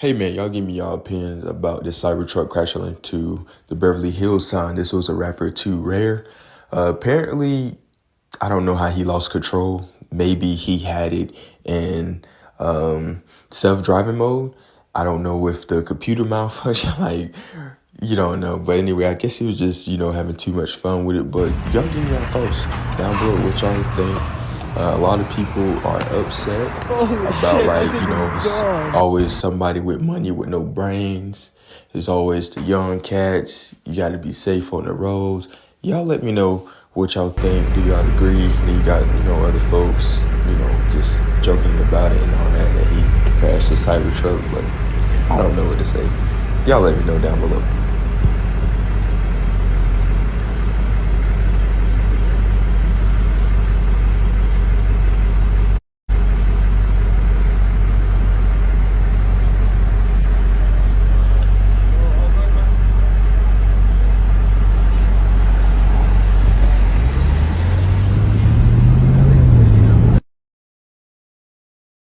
Hey man, y'all give me y'all opinions about this Cybertruck crashing into the Beverly Hills sign. This was a rapper Too Rare. Apparently, I don't know how he lost control. Maybe he had it in self-driving mode. I don't know if the computer malfunctioned. Like, you don't know. But anyway, I guess he was just, having too much fun with it. But y'all give me your thoughts down below what y'all think. A lot of people are upset Holy about, shit, like, that thing is it's gone. always somebody with money with no brains. There's always the young cats. You got to be safe on the roads. Y'all let me know what y'all think. Do y'all agree? Then you got, other folks, just joking about it and all that he crashed the Cybertruck. But I don't know what to say. Y'all let me know down below.